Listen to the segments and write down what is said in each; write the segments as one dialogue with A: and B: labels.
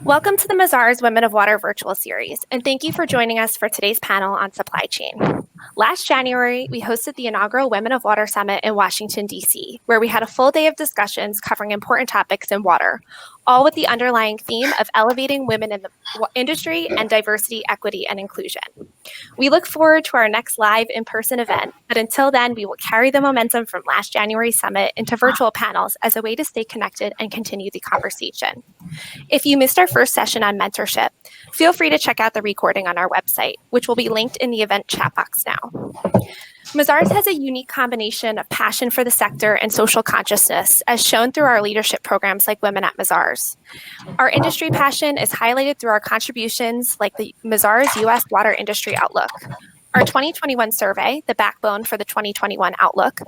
A: Welcome to the Mazars Women of Water virtual series, and thank you for joining us for today's panel on supply chain. Last January, we hosted the inaugural Women of Water Summit in Washington, D.C., where we had a full day of discussions covering important topics in water, all with the underlying theme of elevating women in the industry and diversity, equity, and inclusion. We look forward to our next live in-person event, but until then, we will carry the momentum from last January's summit into virtual panels as a way to stay connected and continue the conversation. If you missed our first session on mentorship, feel free to check out the recording on our website, which will be linked in the event chat box now. Mazars has a unique combination of passion for the sector and social consciousness, as shown through our leadership programs like Women at Mazars. Our industry passion is highlighted through our contributions like the Mazars U.S. Water Industry Outlook. Our 2021 survey, the backbone for the 2021 Outlook,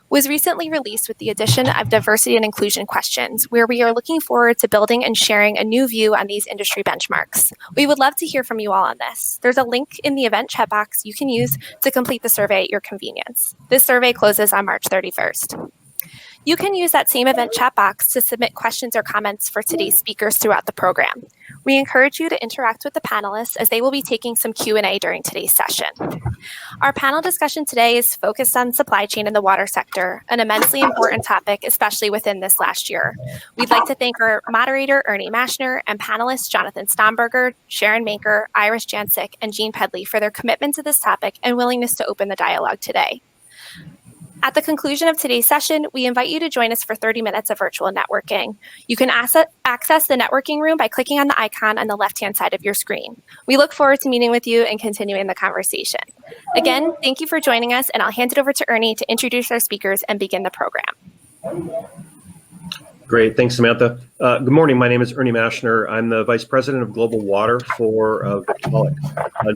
A: was recently released with the addition of diversity and inclusion questions, where we are looking forward to building and sharing a new view on these industry benchmarks. We would love to hear from you all on this. There's a link in the event chat box you can use to complete the survey at your convenience. This survey closes on March 31st. You can use that same event chat box to submit questions or comments for today's speakers throughout the program. We encourage you to interact with the panelists as they will be taking some Q&A during today's session. Our panel discussion today is focused on supply chain in the water sector, an immensely important topic, especially within this last year. We'd like to thank our moderator, Ernie Mashner, and panelists Jonathan Steinberger, Sharon Manker, Iris Jancic, and Jean Pedley for their commitment to this topic and willingness to open the dialogue today. At the conclusion of today's session, we invite you to join us for 30 minutes of virtual networking. You can access the networking room by clicking on the icon on the left-hand side of your screen. We look forward to meeting with you and continuing the conversation. Again, thank you for joining us, and I'll hand it over to Ernie to introduce our speakers and begin the program.
B: Great, thanks, Samantha. Good morning, my name is Ernie Mashner. I'm the Vice President of Global Water for Victaulic.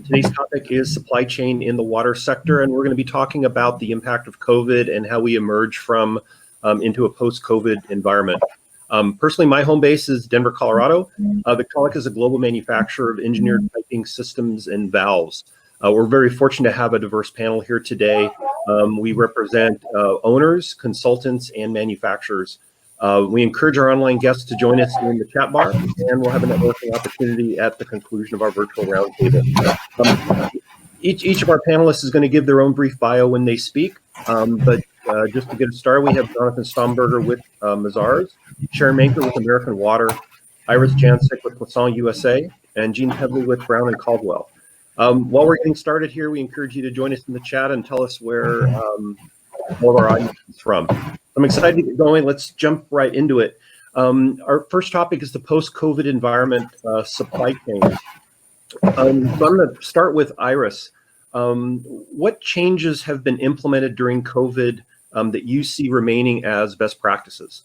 B: Today's topic is supply chain in the water sector, and we're going to be talking about the impact of COVID and how we emerge from into a post-COVID environment. Personally, my home base is Denver, Colorado. Victaulic is a global manufacturer of engineered piping systems and valves. We're very fortunate to have a diverse panel here today. We represent owners, consultants, and manufacturers. We encourage our online guests to join us in the chat bar, and we'll have a networking opportunity at the conclusion of our virtual roundtable. Each of our panelists is going to give their own brief bio when they speak, but just to get us started, we have Jonathan Steinberger with Mazars, Sharon Manker with American Water, Iris Jancic with Poisson USA, and Jean Pedley with Brown and Caldwell. While we're getting started here, we encourage you to join us in the chat and tell us where all of our audience is from. I'm excited to get going. Let's jump right into it. Our first topic is the post-COVID environment supply chain. So I'm going to start with Iris. What changes have been implemented during COVID that you see remaining as best practices?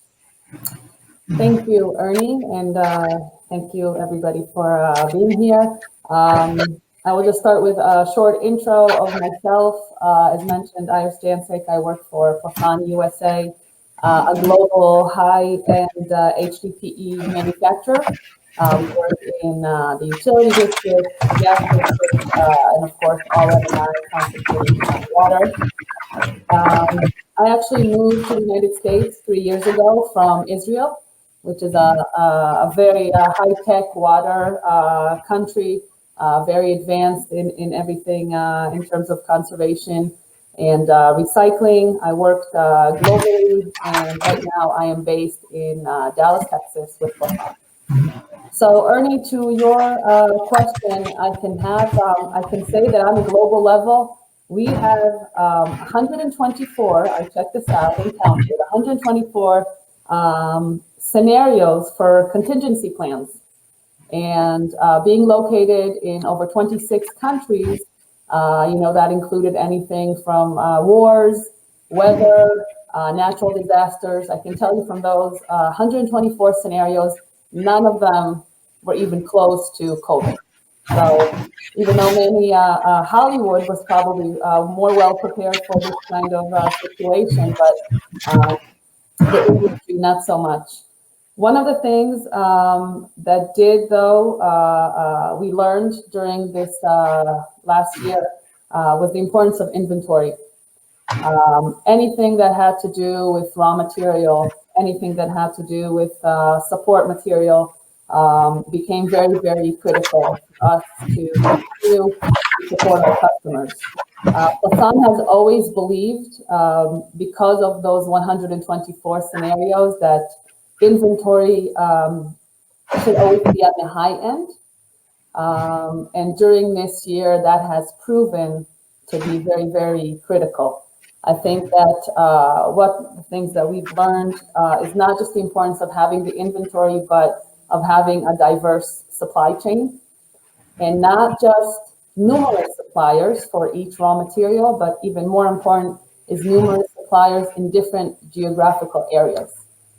C: Thank you, Ernie, and thank you, everybody, for being here. I will just start with a short intro of myself. As mentioned, Iris Jancic. I work for Poisson USA, a global high-end HDPE manufacturer. We work in the utility district, gas district, and of course, all of our concentrated water. I actually moved to the United States 3 years ago from Israel, which is a very high-tech water country. Very advanced in everything in terms of conservation and recycling. I worked globally, and right now I am based in Dallas, Texas with Poisson. So Ernie, to your question, I can say that on a global level, we have 124, I checked this out and counted, 124 scenarios for contingency plans. And being located in over 26 countries, that included anything from wars, weather, natural disasters. I can tell you from those 124 scenarios, none of them were even close to COVID. So even though maybe Hollywood was probably more well prepared for this kind of situation, but the industry not so much. One of the things that did, though, we learned during this last year was the importance of inventory. Anything that had to do with raw material, anything that had to do with support material, became very, very critical for us to continue to support our customers. Plasan has always believed, because of those 124 scenarios, that inventory should always be at the high end. And during this year, that has proven to be very, very critical. I think that what the things that we've learned is not just the importance of having the inventory, but of having a diverse supply chain, and not just numerous suppliers for each raw material, but even more important is numerous suppliers in different geographical areas.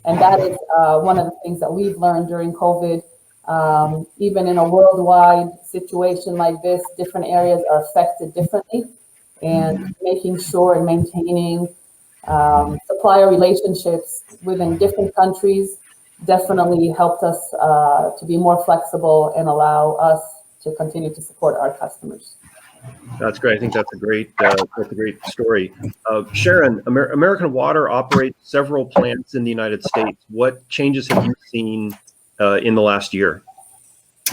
C: And that is one of the things that we've learned during COVID. Even in a worldwide situation like this, different areas are affected differently, and making sure and maintaining supplier relationships within different countries definitely helped us to be more flexible and allow us to continue to support our customers.
B: That's great. I think that's a great story. Sharon, American Water operates several plants in the United States. What changes have you seen in the last year?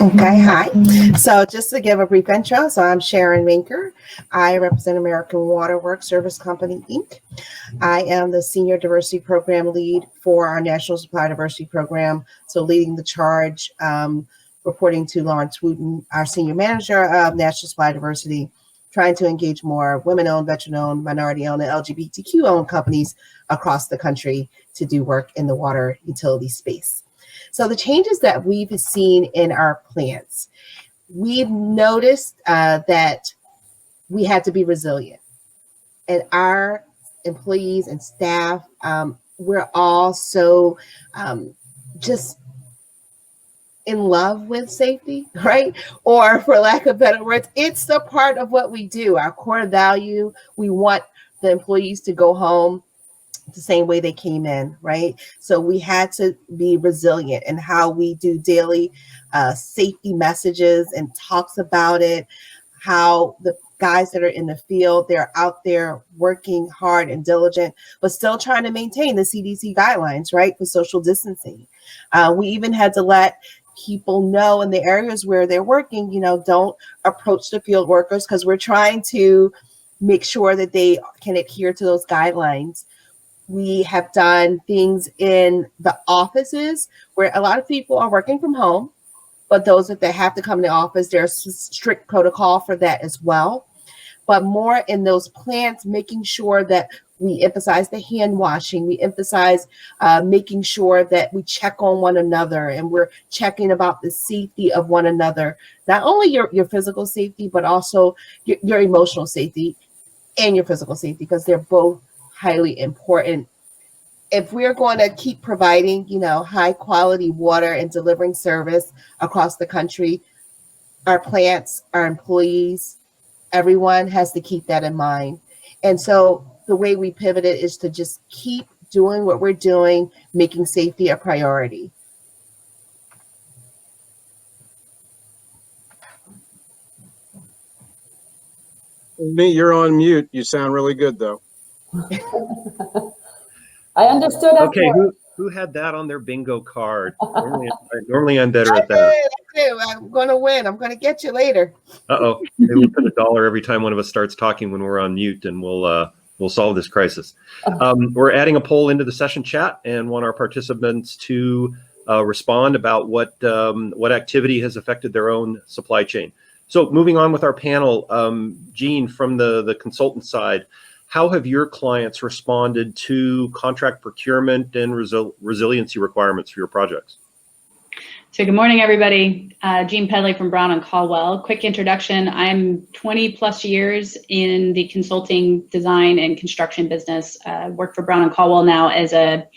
D: Okay, hi. So just to give a brief intro, so I'm Sharon Winker. I represent American Water Works Service Company, Inc. I am the Senior Diversity Program Lead for our National Supply Diversity Program, so leading the charge, reporting to Lawrence Wooten, our Senior Manager of National Supply Diversity, trying to engage more women-owned, veteran-owned, minority-owned, and LGBTQ-owned companies across the country to do work in the water utility space. So the changes that we've seen in our plants, we've noticed that we had to be resilient. And our employees and staff, we're all so just in love with safety, right? Or for lack of better words, it's a part of what we do, our core value. We want the employees to go home the same way they came in, right? So we had to be resilient in how we do daily safety messages and talks about it, how the guys that are in the field, they're out there working hard and diligent, but still trying to maintain the CDC guidelines, right, for social distancing. We even had to let people know in the areas where they're working, don't approach the field workers, because we're trying to make sure that they can adhere to those guidelines. We have done things in the offices where a lot of people are working from home, but those that they have to come to the office, there's strict protocol for that as well. But more in those plants, making sure that we emphasize the hand washing, we emphasize making sure that we check on one another, and we're checking about the safety of one another, not only your physical safety, but also your emotional safety and your physical safety, because they're both highly important. If we're going to keep providing, high quality water and delivering service across the country, our plants, our employees, everyone has to keep that in mind. And so the way we pivoted is to just keep doing what we're doing, making safety a priority.
E: Me, you're on mute. You sound really good, though.
C: I understood.
B: Okay, who had that on their bingo card? Normally I'm better at that.
D: I do. I'm going to win. I'm going to get you later.
B: Uh-oh. Maybe we'll put $1 every time one of us starts talking when we're on mute, and we'll solve this crisis. We're adding a poll into the session chat and want our participants to respond about what activity has affected their own supply chain. So moving on with our panel, Jean, from the consultant side, how have your clients responded to contract procurement and resiliency requirements for your projects?
F: So good morning, everybody. Jean Pedley from Brown and Caldwell. Quick introduction. I'm 20 plus years in the consulting, design, and construction business. Work for Brown and Caldwell now as a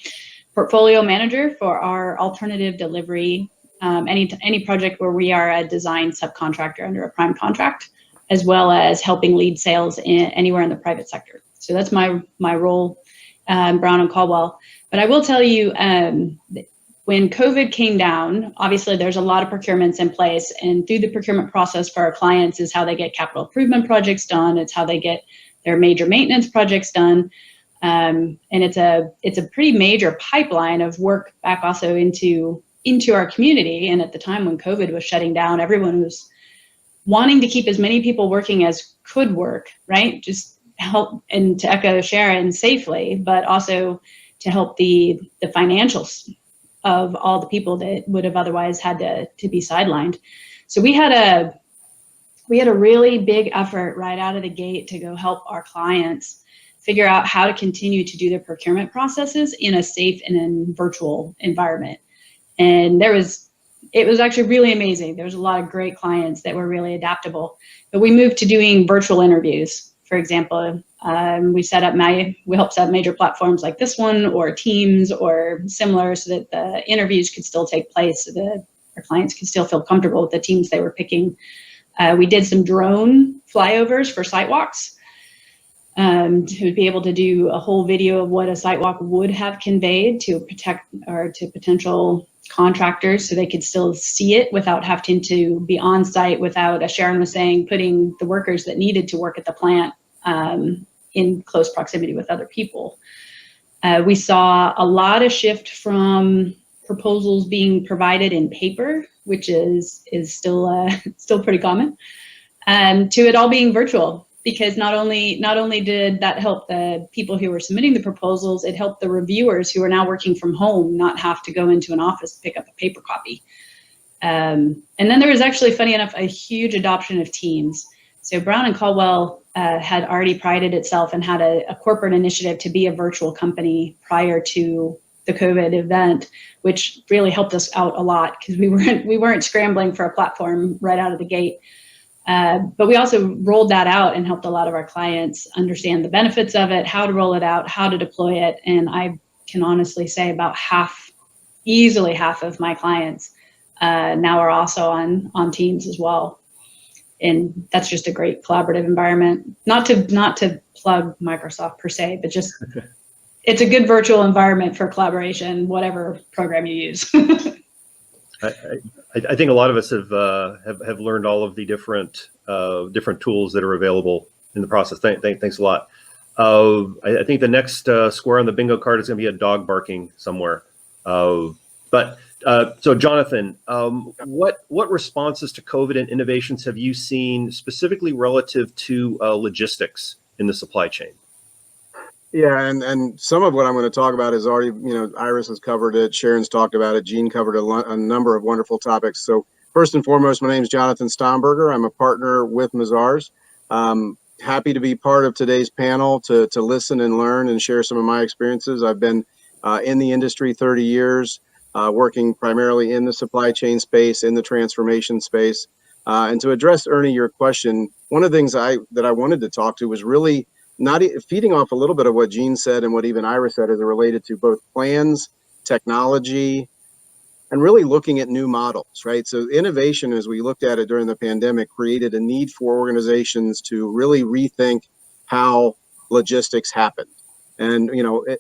F: portfolio manager for our alternative delivery, any project where we are a design subcontractor under a prime contract, as well as helping lead sales anywhere in the private sector. So that's my role, Brown and Caldwell. But I will tell you, when COVID came down, obviously there's a lot of procurements in place, and through the procurement process for our clients is how they get capital improvement projects done. It's how they get their major maintenance projects done. And it's a pretty major pipeline of work back also into into our community. And at the time when COVID was shutting down, everyone was wanting to keep as many people working as could work, right? Just help, and to echo Sharon, safely, but also to help the financials of all the people that would have otherwise had to be sidelined. So we had a really big effort right out of the gate to go help our clients figure out how to continue to do their procurement processes in a safe and in virtual environment. And it was actually really amazing. There was a lot of great clients that were really adaptable. But we moved to doing virtual interviews, for example. We helped set up major platforms like this one or Teams or similar, so that the interviews could still take place, so that our clients could still feel comfortable with the teams they were picking. We did some drone flyovers for site walks, to be able to do a whole video of what a site walk would have conveyed to potential contractors, so they could still see it without having to be on site, without, as Sharon was saying, putting the workers that needed to work at the plant in close proximity with other people. We saw a lot of shift from proposals being provided in paper, which is still pretty common, to it all being virtual. Because not only did that help the people who were submitting the proposals, it helped the reviewers who are now working from home not have to go into an office to pick up a paper copy. And then there was actually, funny enough, a huge adoption of Teams. So Brown and Caldwell had already prided itself and had a corporate initiative to be a virtual company prior to the COVID event, which really helped us out a lot, because we weren't scrambling for a platform right out of the gate. But we also rolled that out and helped a lot of our clients understand the benefits of it, how to roll it out, how to deploy it. And I can honestly say about easily half of my clients now are also on Teams as well. And that's just a great collaborative environment. Not to plug Microsoft per se, but just it's a good virtual environment for collaboration, whatever program you use.
B: I think a lot of us have learned all of the different tools that are available in the process. Thanks a lot. I think the next square on the bingo card is going to be a dog barking somewhere. So Jonathan, what responses to COVID and innovations have you seen specifically relative to logistics in the supply chain?
E: Yeah, and some of what I'm going to talk about is already, Iris has covered it, Sharon's talked about it, Jean covered a number of wonderful topics. So first and foremost, my name is Jonathan Steinberger. I'm a partner with Mazars. Happy to be part of today's panel to listen and learn and share some of my experiences. I've been in the industry 30 years, working primarily in the supply chain space, in the transformation space. And to address, Ernie, your question, one of the things that I wanted to talk to was really not feeding off a little bit of what Jean said and what even Iris said as it related to both plans, technology, and really looking at new models, right? So innovation, as we looked at it during the pandemic, created a need for organizations to really rethink how logistics happen. And,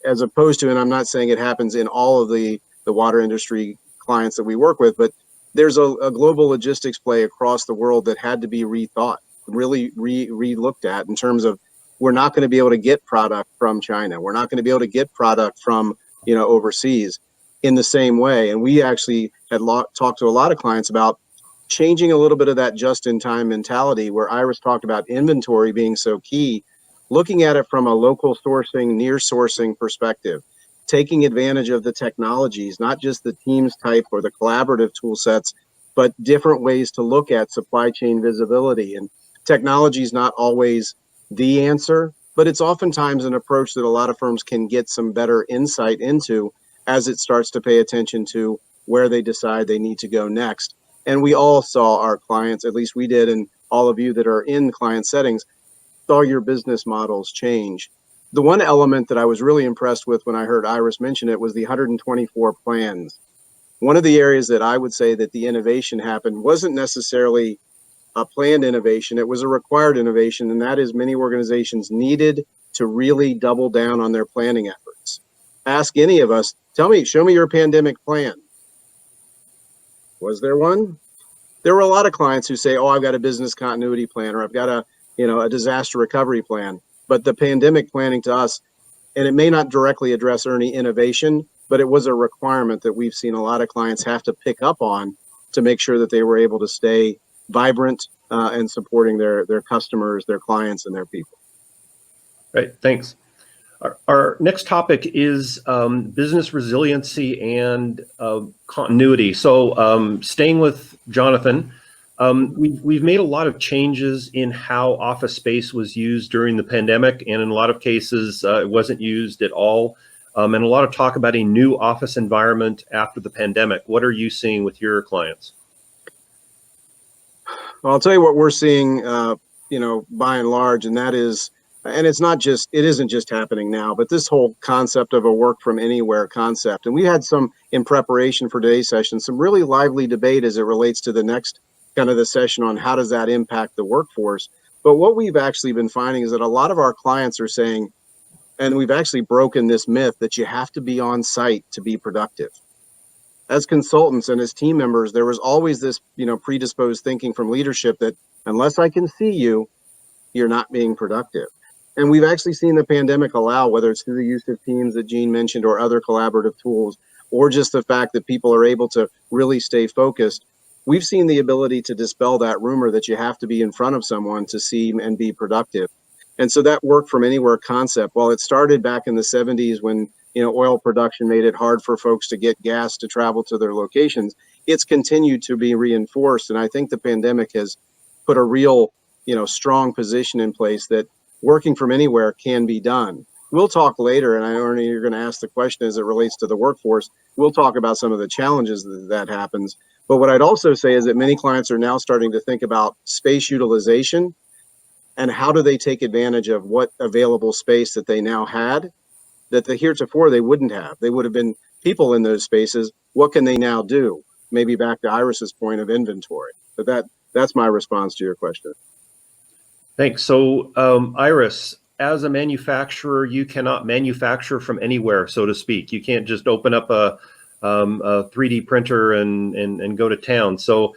E: as opposed to, and I'm not saying it happens in all of the water industry clients that we work with, but there's a global logistics play across the world that had to be rethought, really re-looked at in terms of, we're not going to be able to get product from China. We're not going to be able to get product from, overseas in the same way. And we actually had talked to a lot of clients about changing a little bit of that just-in-time mentality, where Iris talked about inventory being so key, looking at it from a local sourcing, near sourcing perspective, taking advantage of the technologies, not just the Teams type or the collaborative tool sets, but different ways to look at supply chain visibility. And technology is not always the answer, but it's oftentimes an approach that a lot of firms can get some better insight into as it starts to pay attention to where they decide they need to go next. And we all saw our clients, at least we did, and all of you that are in client settings, saw your business models change. The one element that I was really impressed with when I heard Iris mention it was the 124 plans. One of the areas that I would say that the innovation happened wasn't necessarily a planned innovation, it was a required innovation, and that is many organizations needed to really double down on their planning efforts. Ask any of us, show me your pandemic plan. Was there one? There were a lot of clients who say, I've got a business continuity plan, or I've got a disaster recovery plan. But the pandemic planning to us, and it may not directly address Ernie innovation, but it was a requirement that we've seen a lot of clients have to pick up on to make sure that they were able to stay vibrant and supporting their customers, their clients, and their people.
B: Right, thanks. Our next topic is business resiliency and continuity. So staying with Jonathan, we've made a lot of changes in how office space was used during the pandemic, and in a lot of cases, it wasn't used at all. And a lot of talk about a new office environment after the pandemic. What are you seeing with your clients?
E: Well, I'll tell you what we're seeing, by and large, and that is, and it isn't just happening now, but this whole concept of a work from anywhere concept. And we had some, in preparation for today's session, some really lively debate as it relates to the next kind of the session on how does that impact the workforce. But what we've actually been finding is that a lot of our clients are saying, and we've actually broken this myth, that you have to be on site to be productive. As consultants and as team members, there was always this, predisposed thinking from leadership that unless I can see you, you're not being productive. And we've actually seen the pandemic allow, whether it's through the use of Teams that Jean mentioned or other collaborative tools, or just the fact that people are able to really stay focused. We've seen the ability to dispel that rumor that you have to be in front of someone to see and be productive. And so that work from anywhere concept, while it started back in the 70s when oil production made it hard for folks to get gas to travel to their locations, it's continued to be reinforced. And I think the pandemic has put a real, strong position in place that working from anywhere can be done. We'll talk later, and I know Ernie, you're going to ask the question as it relates to the workforce. We'll talk about some of the challenges that happens. But what I'd also say is that many clients are now starting to think about space utilization and how do they take advantage of what available space that they now had that heretofore they wouldn't have. They would have been people in those spaces. What can they now do? Maybe back to Iris's point of inventory. But that's my response to your question.
B: Thanks. So Iris, as a manufacturer, you cannot manufacture from anywhere, so to speak. You can't just open up a 3D printer and go to town. So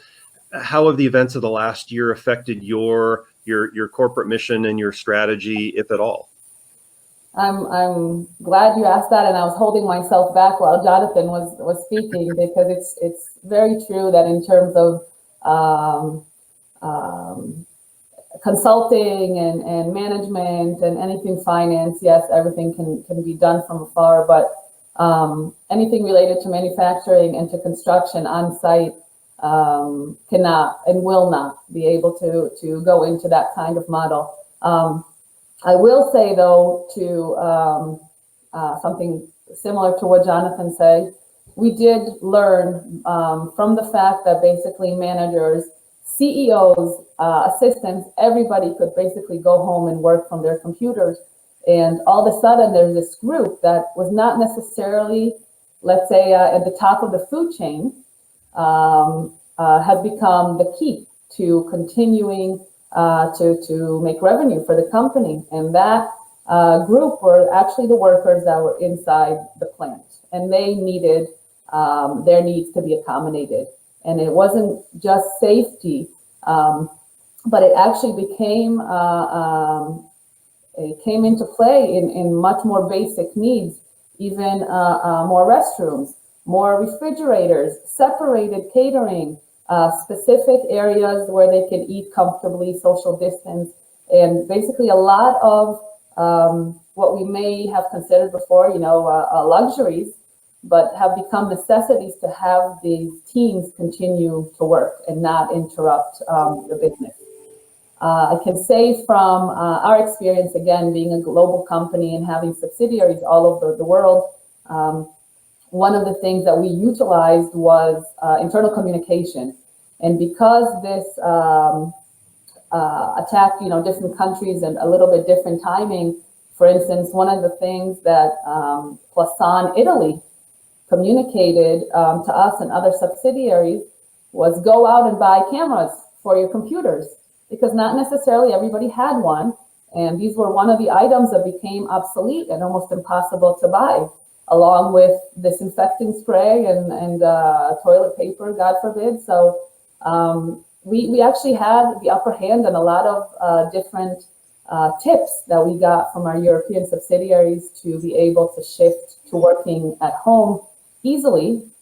B: how have the events of the last year affected your corporate mission and your strategy, if at all?
C: I'm glad you asked that, and I was holding myself back while Jonathan was speaking, because it's very true that in terms of consulting and management and anything finance, yes, everything can be done from afar, but anything related to manufacturing and to construction on site cannot and will not be able to go into that kind of model. I will say, though, to something similar to what Jonathan said, we did learn from the fact that basically managers, CEOs, assistants, everybody could basically go home and work from their computers. And all of a sudden, there's this group that was not necessarily, let's say, at the top of the food chain, has become the key to continuing to make revenue for the company. And that group were actually the workers that were inside the plant, and they needed their needs to be accommodated. And it wasn't just safety, but it actually became it came into play in much more basic needs, even more restrooms, more refrigerators, separated catering, specific areas where they can eat comfortably, social distance, and basically a lot of what we may have considered before, luxuries, but have become necessities to have these teams continue to work and not interrupt the business. I can say from our experience, again, being a global company and having subsidiaries all over the world, one of the things that we utilized was internal communication. And because this attacked, different countries and a little bit different timing, for instance, one of the things that Plasan Italy communicated to us and other subsidiaries was go out and buy cameras for your computers, because not necessarily everybody had one. And these were one of the items that became obsolete and almost impossible to buy, along with disinfecting spray and toilet paper, God forbid. So we actually had the upper hand on a lot of different tips that we got from our European subsidiaries to be able to shift to working at home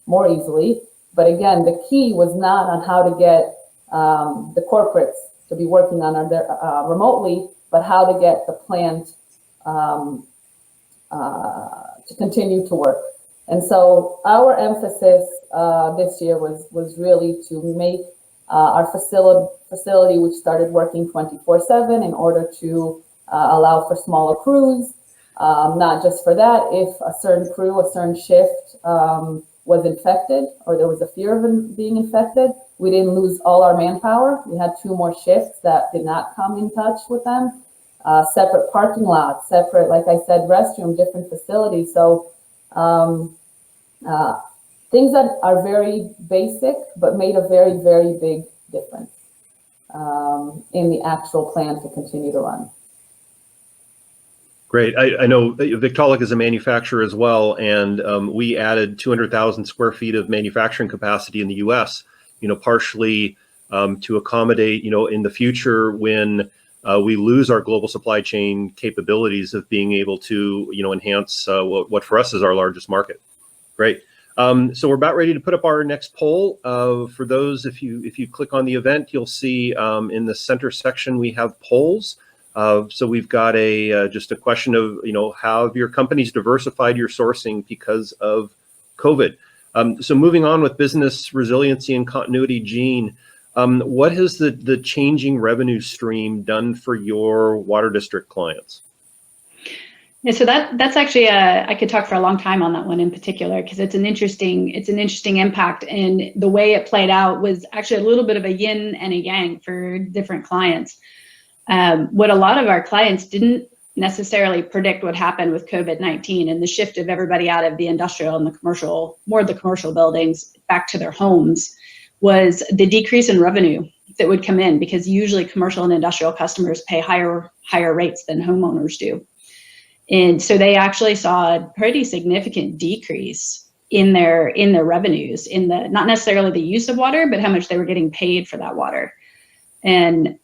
C: more easily. But again, the key was not on how to get the corporates to be working on remotely, but how to get the plant to continue to work. And so our emphasis this year was really to make our facility, which started working 24/7 in order to allow for smaller crews. Not just for that, if a certain crew, a certain shift was infected or there was a fear of being infected, we didn't lose all our manpower. We had 2 more shifts that did not come in touch with them. Separate parking lots, separate, like I said, restroom, different facilities. So things that are very basic, but made a very, very big difference in the actual plan to continue to run.
B: Great. I know Victaulic is a manufacturer as well, and we added 200,000 square feet of manufacturing capacity in the U.S., partially to accommodate, in the future when we lose our global supply chain capabilities of being able to, enhance what for us is our largest market. Great. So we're about ready to put up our next poll. For those, if you click on the event, you'll see in the center section we have polls. So we've got just a question of, how have your companies diversified your sourcing because of COVID? So moving on with business resiliency and continuity, Jean, what has the changing revenue stream done for your water district clients?
F: Yeah, so that's actually I could talk for a long time on that one in particular, because it's an interesting impact, and the way it played out was actually a little bit of a yin and a yang for different clients. What a lot of our clients didn't necessarily predict would happen with COVID-19 and the shift of everybody out of the industrial and the commercial, more of the commercial buildings back to their homes, was the decrease in revenue that would come in, because usually commercial and industrial customers pay higher rates than homeowners do. And so they actually saw a pretty significant decrease in their revenues, in the, not necessarily the use of water, but how much they were getting paid for that water. And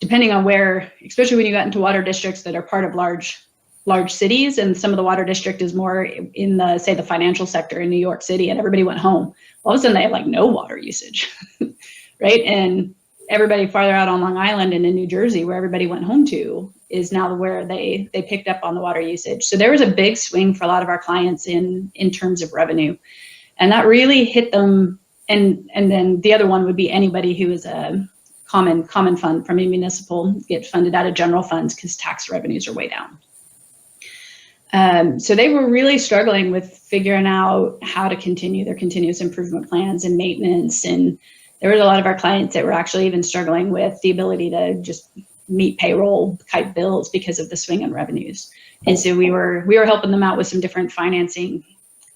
F: depending on where, especially when you got into water districts that are part of large cities, and some of the water district is more in the, say, the financial sector in New York City, and everybody went home, all of a sudden they have like no water usage, right? And everybody farther out on Long Island and in New Jersey, where everybody went home to, is now where they picked up on the water usage. So there was a big swing for a lot of our clients in terms of revenue, and that really hit them. And then the other one would be anybody who is a common fund from a municipal, get funded out of general funds because tax revenues are way down. So they were really struggling with figuring out how to continue their continuous improvement plans and maintenance. And there was a lot of our clients that were actually even struggling with the ability to just meet payroll type bills because of the swing in revenues. And so we were helping them out with some different financing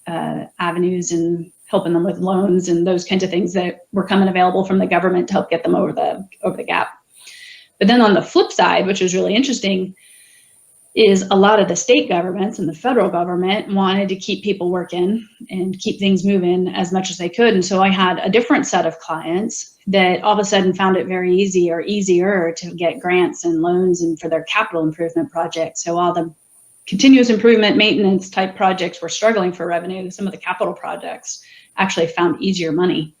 F: avenues, and helping them with loans and those kinds of things that were coming available from the government to help get them over the gap. But then on the flip side, which was really interesting, is a lot of the state governments and the federal government wanted to keep people working and keep things moving as much as they could. And so I had a different set of clients that all of a sudden found it very easy or easier to get grants and loans and for their capital improvement projects. So all the continuous improvement maintenance type projects were struggling for revenue. Some of the capital projects actually found easier money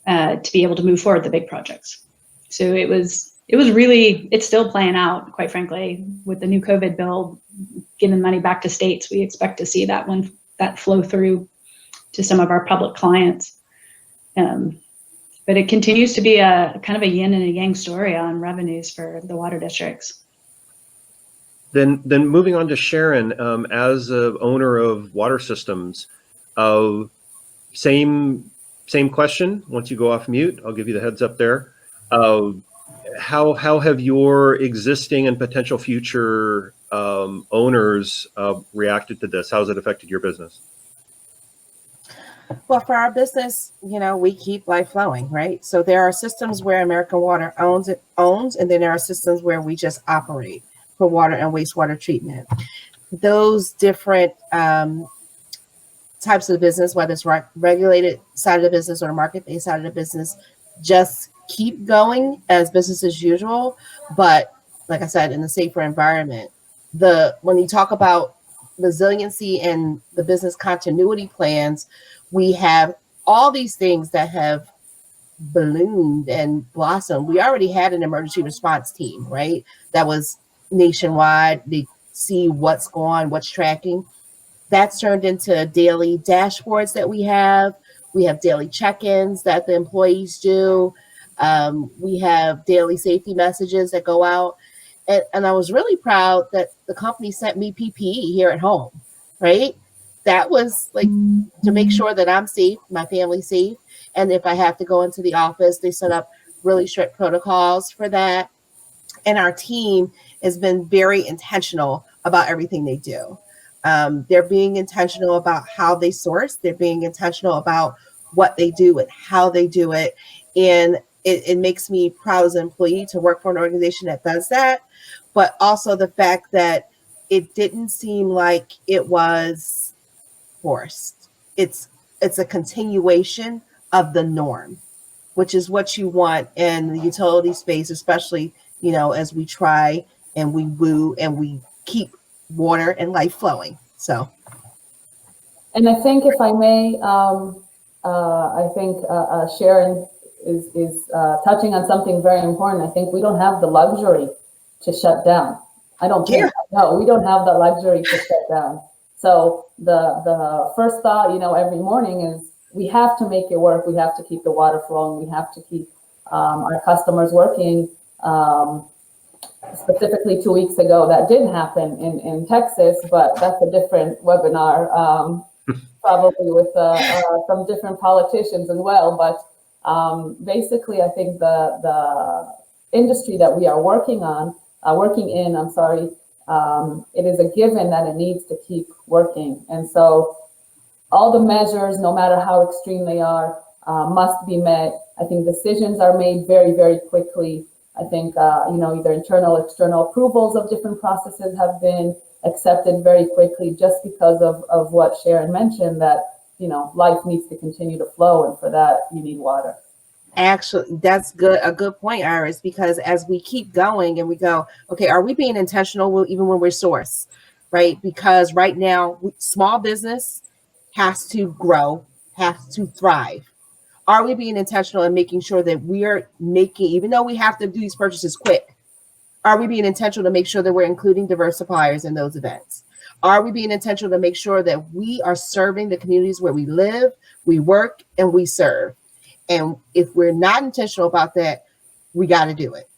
F: to be able to move forward the big projects. So it was really, it's still playing out, quite frankly, with the new COVID bill, giving money back to states. We expect to see that flow through to some of our public clients. But it continues to be a kind of a yin and a yang story on revenues for the water districts.
B: Then moving on to Sharon, as an owner of water systems, same question. Once you go off mute, I'll give you the heads up there. How have your existing and potential future owners reacted to this? How has it affected your business?
D: Well, for our business, we keep life flowing, right? So there are systems where American Water owns, and then there are systems where we just operate for water and wastewater treatment. Those different types of business, whether it's regulated side of the business or market-based side of the business, just keep going as business as usual. But like I said, in a safer environment. When you talk about resiliency and the business continuity plans, we have all these things that have ballooned and blossomed. We already had an emergency response team, right? That was nationwide. They see what's going on, what's tracking. That's turned into daily dashboards that we have. We have daily check-ins that the employees do. We have daily safety messages that go out. And I was really proud that the company sent me PPE here at home, right? That was like to make sure that I'm safe, my family's safe. And if I have to go into the office, they set up really strict protocols for that. And our team has been very intentional about everything they do. They're being intentional about how they source. They're being intentional about what they do and how they do it. And it makes me proud as an employee to work for an organization that does that. But also the fact that it didn't seem like it was forced. It's a continuation of the norm, which is what you want in the utility space, especially, as we try and we woo and we keep water and life flowing. So.
C: And I think, if I may, I think Sharon is touching on something very important. I think we don't have the luxury to shut down. I don't think, no, we don't have the luxury to shut down. So the first thought, every morning is we have to make it work. We have to keep the water flowing. We have to keep our customers working. Specifically 2 weeks ago, that did happen in Texas, but that's a different webinar, probably with some different politicians as well. But basically, I think the industry that we are working in, it is a given that it needs to keep working. And so all the measures, no matter how extreme they are, must be met. I think decisions are made very, very quickly. I think, either internal, external approvals of different processes have been accepted very quickly just because of what Sharon mentioned, that, life needs to continue to flow. And for that, you need water.
D: Actually, that's a good point, Iris, because as we keep going and we go, okay, are we being intentional even when we're source, right? Because right now, small business has to grow, has to thrive. Are we being intentional in making sure that we are making, even though we have to do these purchases quick, are we being intentional to make sure that we're including diverse suppliers in those events? Are we being intentional to make sure that we are serving the communities where we live, we work, and we serve? And if we're not intentional about that, we got to do it.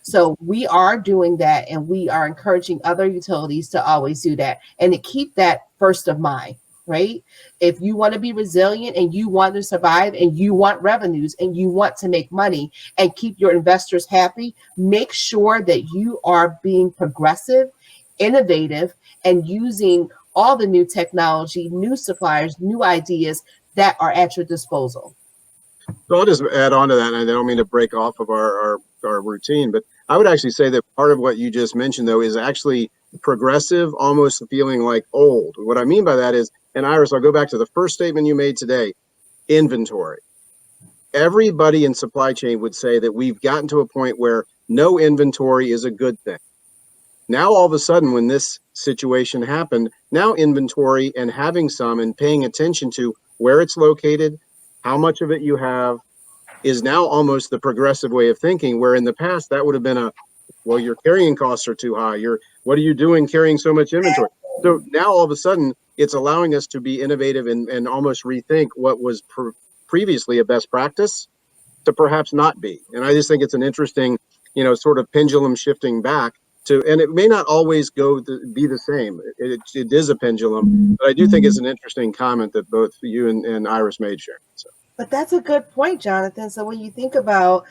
D: So we are doing that, and we are encouraging other utilities to always do that and to keep that first of mind, right? If you want to be resilient and you want to survive and you want revenues and you want to make money and keep your investors happy, make sure that you are being progressive, innovative, and using all the new technology, new suppliers, new ideas that are at your disposal.
E: So I'll just add on to that, and I don't mean to break off of our routine, but I would actually say that part of what you just mentioned, though, is actually progressive, almost feeling like old. What I mean by that is, and Iris, I'll go back to the first statement you made today, inventory. Everybody in supply chain would say that we've gotten to a point where no inventory is a good thing. Now, all of a sudden, when this situation happened, now inventory and having some and paying attention to where it's located, how much of it you have, is now almost the progressive way of thinking, where in the past that would have been well, your carrying costs are too high. What are you doing carrying so much inventory? So now all of a sudden it's allowing us to be innovative and almost rethink what was previously a best practice to perhaps not be. And I just think it's an interesting, sort of pendulum shifting back to, and it may not always be the same. It is a pendulum, but I do think it's an interesting comment that both you and Iris made, Sharon. So.
D: But that's a good point, Jonathan. So when you think about,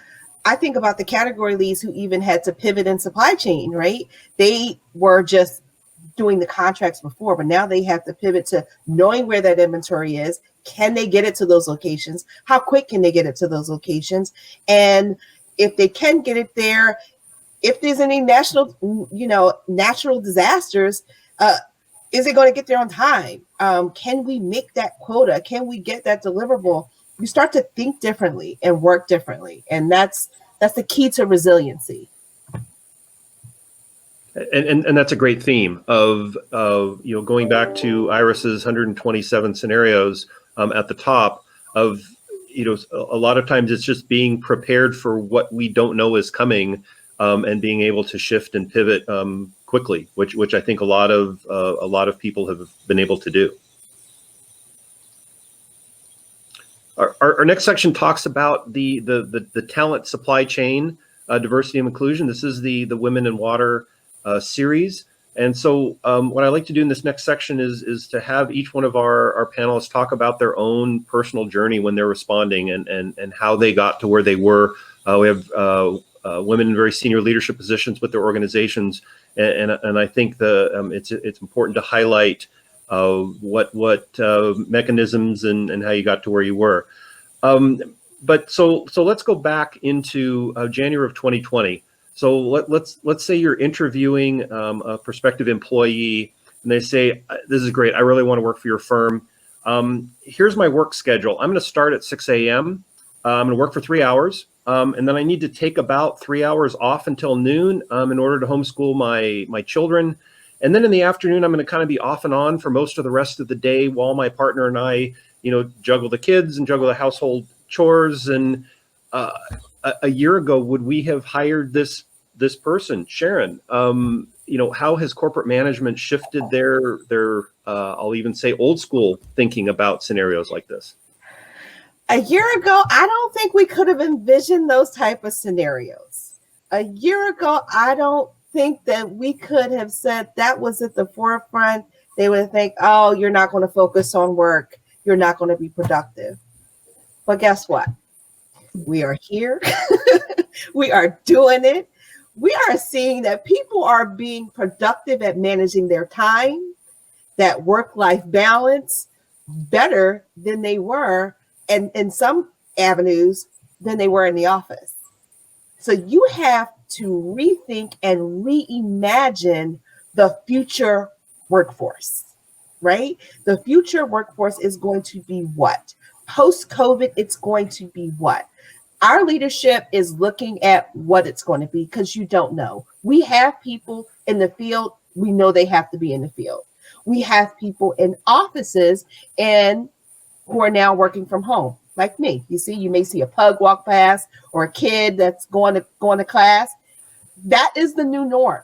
D: I think about the category leads who even had to pivot in supply chain, right? They were just doing the contracts before, but now they have to pivot to knowing where that inventory is. Can they get it to those locations? How quick can they get it to those locations? And if they can get it there, if there's any natural disasters, is it going to get there on time? Can we make that quota? Can we get that deliverable? You start to think differently and work differently. And that's the key to resiliency.
B: And that's a great theme of going back to Iris's 127 scenarios at the top of a lot of times it's just being prepared for what we don't know is coming, and being able to shift and pivot quickly, which I think a lot of people have been able to do. Our next section talks about the talent supply chain, diversity and inclusion. This is the Women in Water series. And so what I like to do in this next section is to have each one of our panelists talk about their own personal journey when they're responding and how they got to where they were. We have women in very senior leadership positions with their organizations, and I think it's important to highlight what mechanisms and how you got to where you were. But so let's go back into January of 2020. So let's say you're interviewing a prospective employee, and they say, "This is great. I really want to work for your firm. Here's my work schedule. I'm going to start at 6 a.m. I'm going to work for 3 hours, and then I need to take about 3 hours off until noon in order to homeschool my children. And then in the afternoon, I'm going to kind of be off and on for most of the rest of the day while my partner and I, juggle the kids and juggle the household chores." And a year ago, would we have hired this person, Sharon? How has corporate management shifted their I'll even say old school thinking about scenarios like this?
D: A year ago, I don't think we could have envisioned those type of scenarios. A year ago, I don't think that we could have said that was at the forefront. They would think, "Oh, you're not going to focus on work. You're not going to be productive." But guess what? We are here. We are doing it. We are seeing that people are being productive at managing their time, that work-life balance better than they were, and in some avenues than they were in the office. So you have to rethink and reimagine the future workforce, right? The future workforce is going to be what? Post-COVID, it's going to be what? Our leadership is looking at what it's going to be, because you don't know. We have people in the field. We know they have to be in the field. We have people in offices and who are now working from home, like me. You may see a pug walk past or a kid that's going to class. That is the new norm,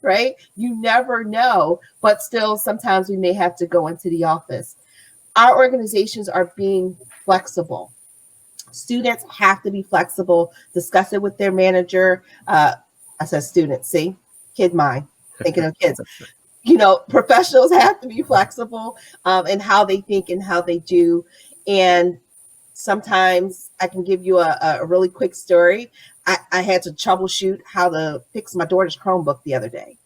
D: right? You never know, but still sometimes we may have to go into the office. Our organizations are being flexible. Students have to be flexible, discuss it with their manager. I said students, see, kid mind, thinking of kids. Professionals have to be flexible in how they think and how they do. And sometimes I can give you a really quick story. I had to troubleshoot how to fix my daughter's Chromebook the other day.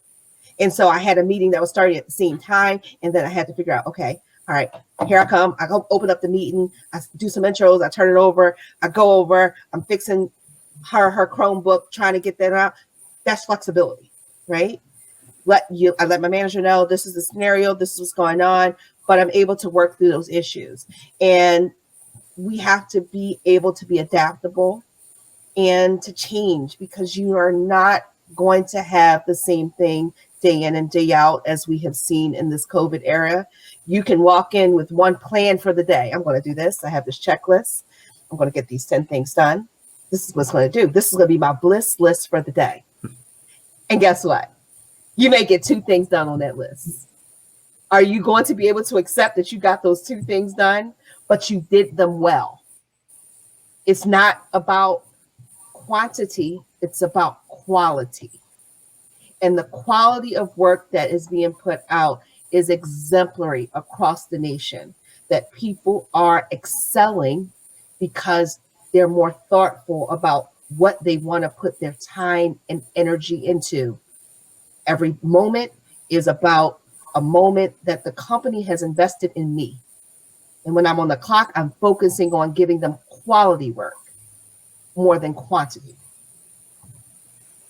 D: And so I had a meeting that was starting at the same time. And then I had to figure out, okay, all right, here I come. I go open up the meeting. I do some intros. I turn it over. I go over. I'm fixing her Chromebook, trying to get that out. That's flexibility, right? I let my manager know this is the scenario. This is what's going on. But I'm able to work through those issues. And we have to be able to be adaptable and to change, because you are not going to have the same thing day in and day out as we have seen in this COVID era. You can walk in with one plan for the day. I'm going to do this. I have this checklist. I'm going to get these 10 things done. This is what's going to do. This is going to be my bliss list for the day. And guess what? You may get 2 things done on that list. Are you going to be able to accept that you got those 2 things done, but you did them well? It's not about quantity. It's about quality. And the quality of work that is being put out is exemplary across the nation, that people are excelling because they're more thoughtful about what they want to put their time and energy into. Every moment is about a moment that the company has invested in me. And when I'm on the clock, I'm focusing on giving them quality work more than quantity.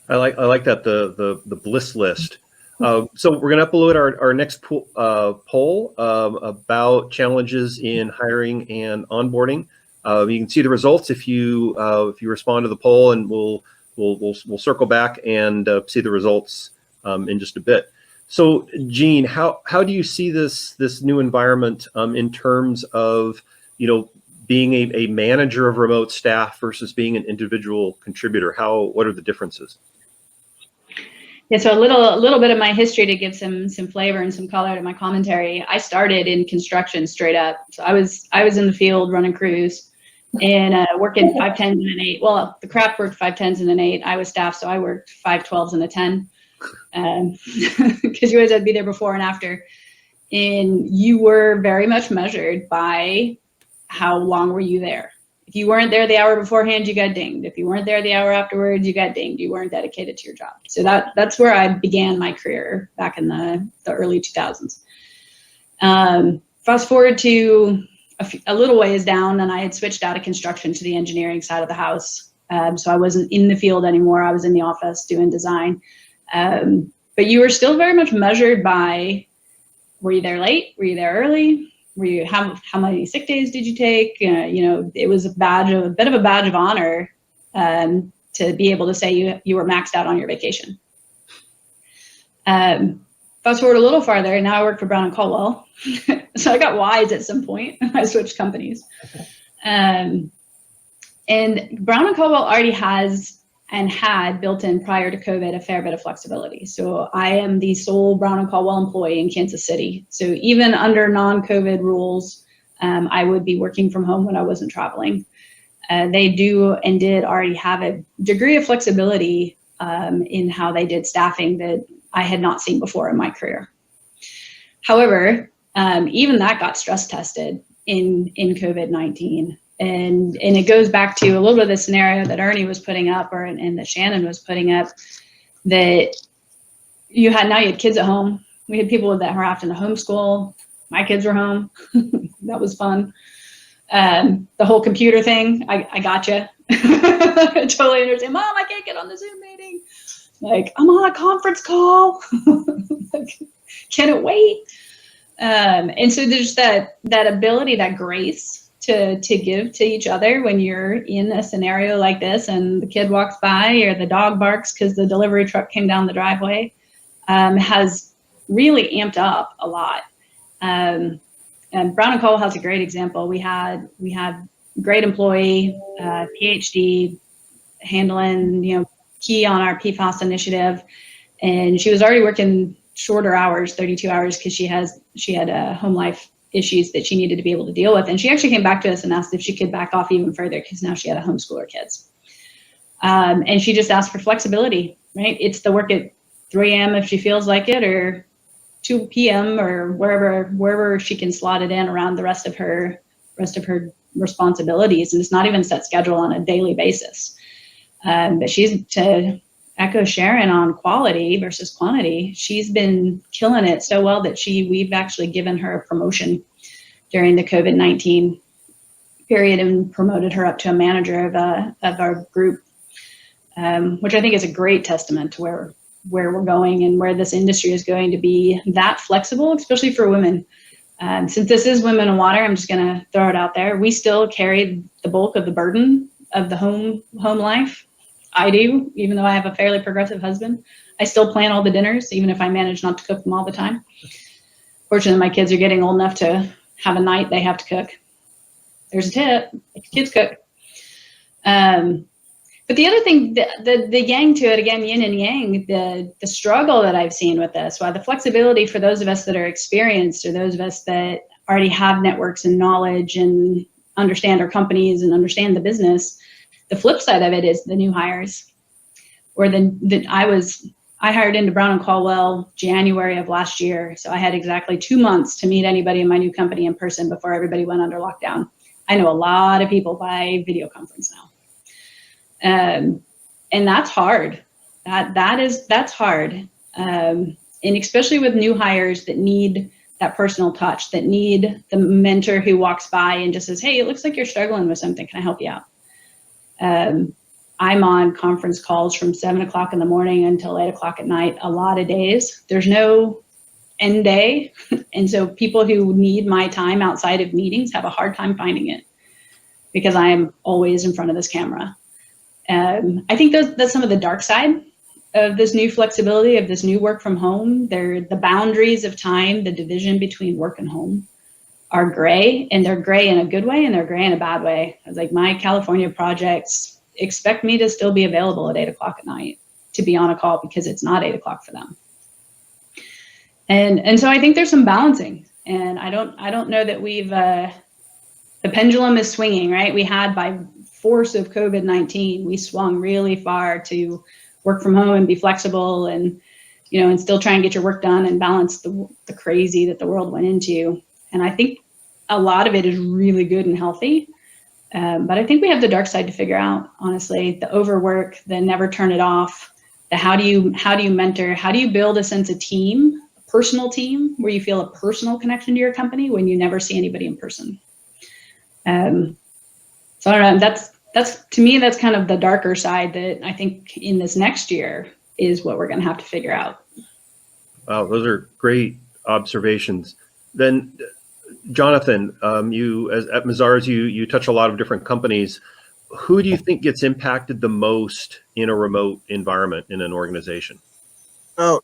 B: I like that, the bliss list. So we're going to upload our next poll about challenges in hiring and onboarding. You can see the results if you respond to the poll, and we'll we'll circle back and see the results in just a bit. So, Jean, how do you see this new environment in terms of, you know, being a manager of remote staff versus being an individual contributor? What are the differences?
F: Yeah, so a little bit of my history to give some flavor and some color to my commentary. I started in construction straight up. So I was in the field running crews and working 5 10s and an 8. Well, the craft worked 5 10s and an 8. I was staff, so I worked 5 12s and a 10. Because you always had to be there before and after. And you were very much measured by how long were you there. If you weren't there the hour beforehand, you got dinged. If you weren't there the hour afterwards, you got dinged. You weren't dedicated to your job. So that's where I began my career back in the early 2000s. Fast forward to a little ways down, and I had switched out of construction to the engineering side of the house. So I wasn't in the field anymore. I was in the office doing design. But you were still very much measured by, were you there late? Were you there early? Were you, how many sick days did you take? You know, it was a bit of a badge of honor to be able to say you were maxed out on your vacation. Fast forward a little farther, now I work for Brown and Caldwell. So I got wise at some point. I switched companies. And Brown and Caldwell already has and had built in prior to COVID a fair bit of flexibility. So I am the sole Brown and Caldwell employee in Kansas City. So even under non-COVID rules, I would be working from home when I wasn't traveling. They do and did already have a degree of flexibility in how they did staffing that I had not seen before in my career. However, even that got stress tested in COVID-19. And it goes back to a little bit of the scenario that Ernie was putting up, and that Shannon was putting up, that you had kids at home. We had people that were having to homeschool. My kids were home. That was fun. The whole computer thing, I gotcha. I totally understand. Mom, I can't get on the Zoom meeting. Like, I'm on a conference call. Like, can it wait? And so there's that ability, that grace to give to each other when you're in a scenario like this and the kid walks by or the dog barks because the delivery truck came down the driveway, has really amped up a lot. And Brown and Cole has a great example. We had great employee, PhD, handling, key on our PFAS initiative. And she was already working shorter hours, 32 hours, because she had home life issues that she needed to be able to deal with. And she actually came back to us and asked if she could back off even further, because now she had to homeschool her kids. And she just asked for flexibility, right? It's the work at 3 a.m. if she feels like it, or 2 p.m. or wherever she can slot it in around the rest of her responsibilities. And it's not even set schedule on a daily basis. But she's, to echo Sharon on quality versus quantity, she's been killing it so well that we've actually given her a promotion during the COVID-19 period and promoted her up to a manager of our group, which I think is a great testament to where we're going and where this industry is going to be that flexible, especially for women. Since this is Women in Water, I'm just going to throw it out there. We still carry the bulk of the burden of the home life. I do, even though I have a fairly progressive husband. I still plan all the dinners, even if I manage not to cook them all the time. Fortunately, my kids are getting old enough to have a night they have to cook. There's a tip, make kids cook. But the other thing, the yang to it, again, yin and yang, the struggle that I've seen with this, while the flexibility for those of us that are experienced, or those of us that already have networks and knowledge and understand our companies and understand the business, the flip side of it is the new hires. Or I hired into Brown and Caldwell January of last year. So I had exactly 2 months to meet anybody in my new company in person before everybody went under lockdown. I know a lot of people by video conference now. And that's hard. That's hard. And especially with new hires that need that personal touch, that need the mentor who walks by and just says, hey, it looks like you're struggling with something. Can I help you out? I'm on conference calls from 7 o'clock in the morning until 8 o'clock at night, a lot of days. There's no end day. And so people who need my time outside of meetings have a hard time finding it, because I am always in front of this camera. I think that's some of the dark side of this new flexibility, of this new work from home. The boundaries of time, the division between work and home are gray, and they're gray in a good way and they're gray in a bad way. I was like, my California projects expect me to still be available at 8 o'clock at night to be on a call because it's not 8 o'clock for them. And so I think there's some balancing, and I don't know that we've, the pendulum is swinging, right? We had, by force of COVID-19, we swung really far to work from home and be flexible and, and still try and get your work done and balance the crazy that the world went into. And I think a lot of it is really good and healthy. But I think we have the dark side to figure out, honestly, the overwork, the never turn it off, the how do you mentor, how do you build a sense of team, a personal team where you feel a personal connection to your company when you never see anybody in person. So I don't know, that's to me, that's kind of the darker side that I think in this next year is what we're going to have to figure out.
B: Wow, those are great observations. Then, Jonathan, you at Mazars, you touch a lot of different companies. Who do you think gets impacted the most in a remote environment in an organization?
E: Oh,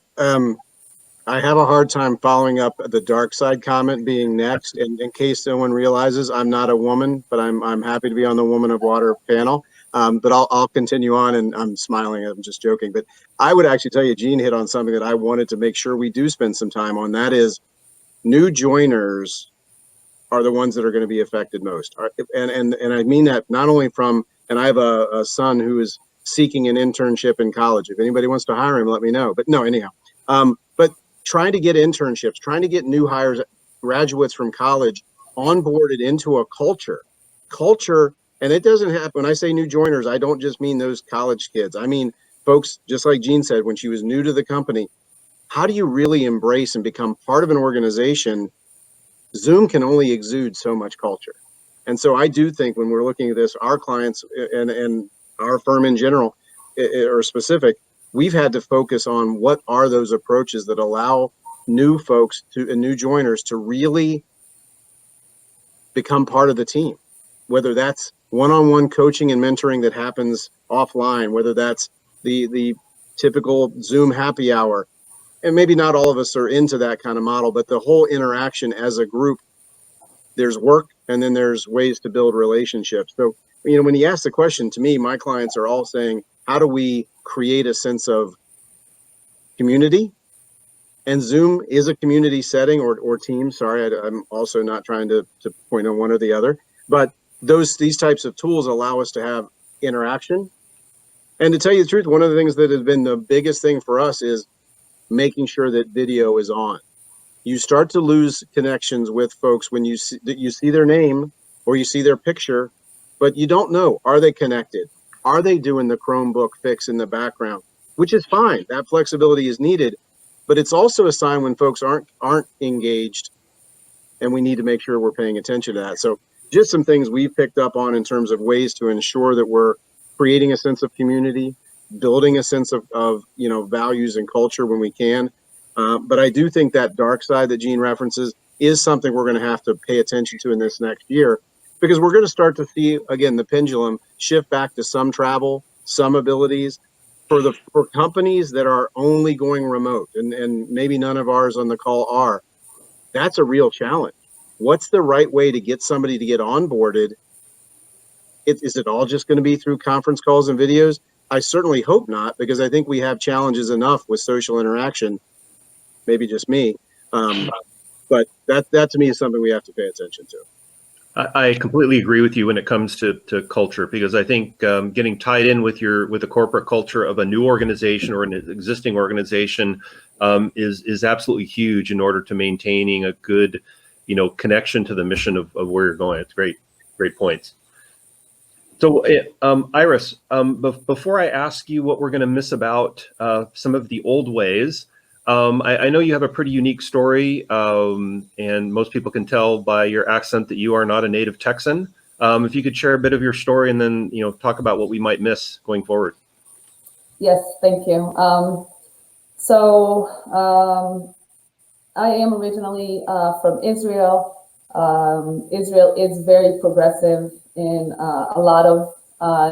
E: I have a hard time following up the dark side comment being next. And in case no one realizes, I'm not a woman, but I'm happy to be on the Woman of Water panel. But I'll continue on, and I'm smiling. I'm just joking. But I would actually tell you, Jean hit on something that I wanted to make sure we do spend some time on. That is, new joiners are the ones that are going to be affected most. And I mean that not only from, and I have a son who is seeking an internship in college. If anybody wants to hire him, let me know. But no, anyhow. But trying to get internships, trying to get new hires, graduates from college onboarded into a culture, and it doesn't happen. When I say new joiners, I don't just mean those college kids. I mean, folks, just like Jean said, when she was new to the company, how do you really embrace and become part of an organization? Zoom can only exude so much culture. And so I do think when we're looking at this, our clients and our firm in general or specific, we've had to focus on what are those approaches that allow new folks and new joiners to really become part of the team, whether that's one-on-one coaching and mentoring that happens offline, whether that's the typical Zoom happy hour. And maybe not all of us are into that kind of model, but the whole interaction as a group, there's work and then there's ways to build relationships. So, when you ask the question, to me, my clients are all saying, how do we create a sense of community? And Zoom is a community setting or team. Sorry, I'm also not trying to point on one or the other, but these types of tools allow us to have interaction. And to tell you the truth, one of the things that has been the biggest thing for us is making sure that video is on. You start to lose connections with folks when you see their name or you see their picture, but you don't know, are they connected? Are they doing the Chromebook fix in the background? Which is fine. That flexibility is needed, but it's also a sign when folks aren't engaged, and we need to make sure we're paying attention to that. So just some things we've picked up on in terms of ways to ensure that we're creating a sense of community, building a sense of values and culture when we can. But I do think that dark side that Jean references is something we're going to have to pay attention to in this next year, because we're going to start to see, again, the pendulum shift back to some travel, some abilities for companies that are only going remote, and maybe none of ours on the call are. That's a real challenge. What's the right way to get somebody to get onboarded? Is it all just going to be through conference calls and videos? I certainly hope not, because I think we have challenges enough with social interaction. Maybe just me, but that to me is something we have to pay attention to.
B: I completely agree with you when it comes to culture, because I think getting tied in with the corporate culture of a new organization or an existing organization is absolutely huge in order to maintaining a good, connection to the mission of where you're going. It's great points. So, Iris, before I ask you what we're going to miss about some of the old ways, I know you have a pretty unique story, and most people can tell by your accent that you are not a native Texan. If you could share a bit of your story and then, talk about what we might miss going forward.
C: Yes, thank you. I am originally from Israel. Israel is very progressive in a lot of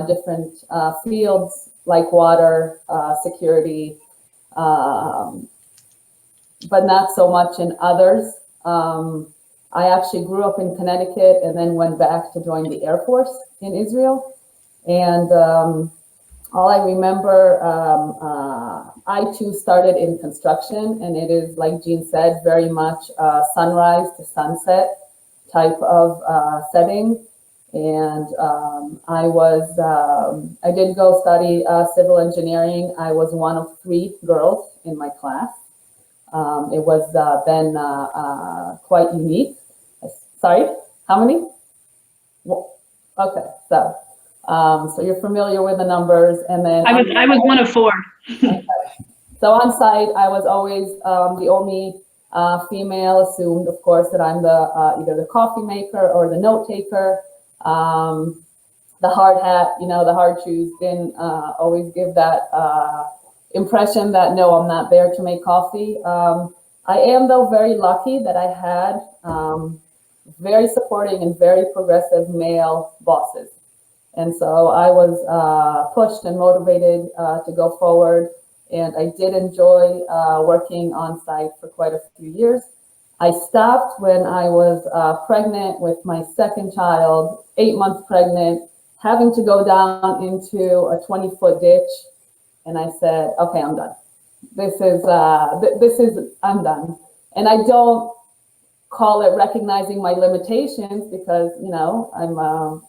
C: different fields like water, security, but not so much in others. I actually grew up in Connecticut and then went back to join the Air Force in Israel. And all I remember, I too started in construction, and it is, like Jean said, very much sunrise to sunset type of setting. And I did go study civil engineering. I was one of 3 girls in my class. It was then quite unique. Sorry, how many? Well, okay, so you're familiar with the numbers, and then
F: I was one of 4.
C: Okay. So on site, I was always the only female, assumed, of course, that I'm the either the coffee maker or the note taker. The hard hat, the hard shoes didn't always give that impression that no, I'm not there to make coffee. I am, though, very lucky that I had very supporting and very progressive male bosses. And so I was pushed and motivated to go forward. And I did enjoy working on site for quite a few years. I stopped when I was pregnant with my second child, 8 months pregnant, having to go down into a 20-foot ditch. And I said, okay, I'm done. I'm done. And I don't call it recognizing my limitations because,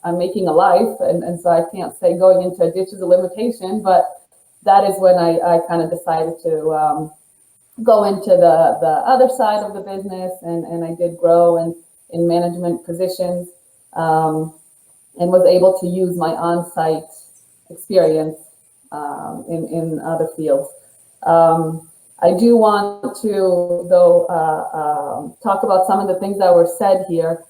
C: I'm making a life. And so I can't say going into a ditch is a limitation, but that is when I kind of decided to go into the other side of the business. And I did grow in management positions and was able to use my on-site experience in other fields. I do want to, though, talk about some of the things that were said here.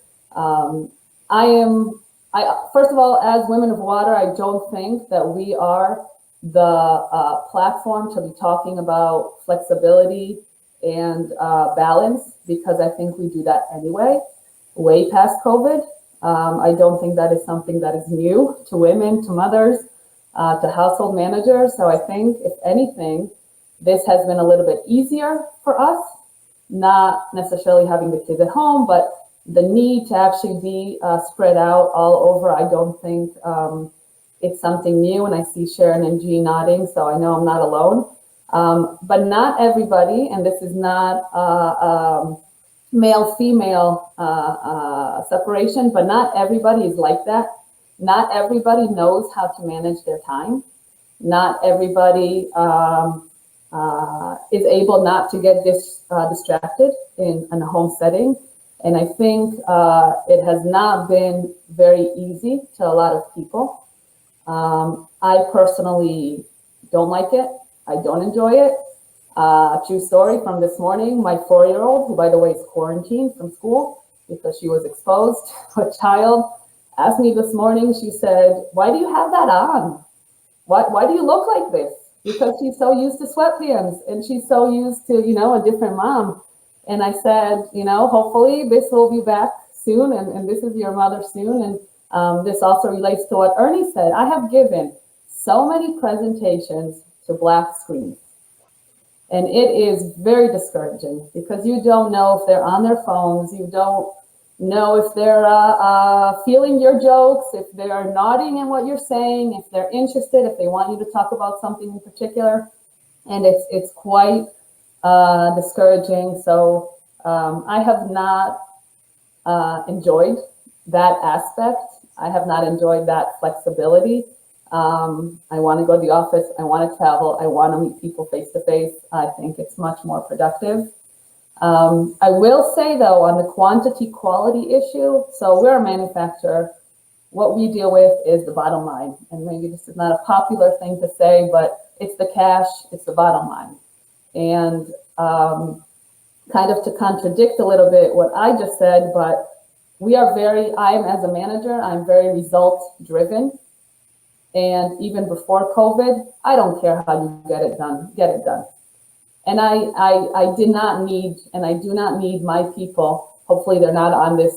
C: First of all, as Women of Water, I don't think that we are the platform to be talking about flexibility and balance, because I think we do that anyway, way past COVID. I don't think that is something that is new to women, to mothers, to household managers. So I think, if anything, this has been a little bit easier for us, not necessarily having the kids at home, but the need to actually be spread out all over. I don't think it's something new, and I see Sharon and Jean nodding, so I know I'm not alone. But not everybody, and this is not male-female separation, but not everybody is like that. Not everybody knows how to manage their time. Not everybody is able not to get distracted in a home setting. And I think it has not been very easy to a lot of people. I personally don't like it. I don't enjoy it. True story from this morning, my 4-year-old, who by the way is quarantined from school because she was exposed to a child, asked me this morning, she said, why do you have that on? Why do you look like this? Because she's so used to sweatpants and she's so used to, a different mom. And I said, hopefully this will be back soon, and this is your mother soon. And this also relates to what Ernie said. I have given so many presentations to black screens. And it is very discouraging because you don't know if they're on their phones. You don't know if they're feeling your jokes, if they're nodding in what you're saying, if they're interested, if they want you to talk about something in particular. And it's quite discouraging. So I have not enjoyed that aspect. I have not enjoyed that flexibility. I want to go to the office. I want to travel. I want to meet people face to face. I think it's much more productive. I will say, though, on the quantity quality issue, so we're a manufacturer. What we deal with is the bottom line. And maybe this is not a popular thing to say, but it's the cash, it's the bottom line. And kind of to contradict a little bit what I just said, but as a manager, I'm very result driven. And even before COVID, I don't care how you get it done. And I did not need, and I do not need my people. Hopefully they're not on this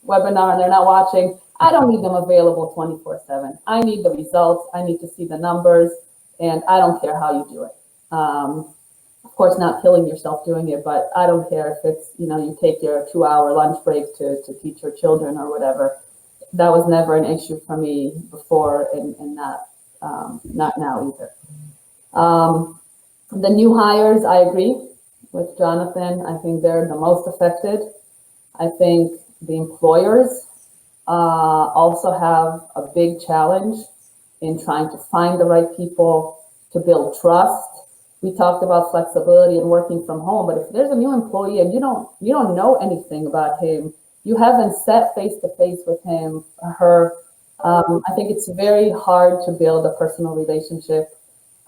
C: webinar and they're not watching. I don't need them available 24/7. I need the results. I need to see the numbers, and I don't care how you do it. Of course, not killing yourself doing it, but I don't care if it's, you take your 2-hour lunch break to teach your children or whatever. That was never an issue for me before, and not now either. The new hires, I agree with Jonathan. I think they're the most affected. I think the employers also have a big challenge in trying to find the right people to build trust. We talked about flexibility and working from home, but if there's a new employee and you don't know anything about him, you haven't sat face to face with him or her, I think it's very hard to build a personal relationship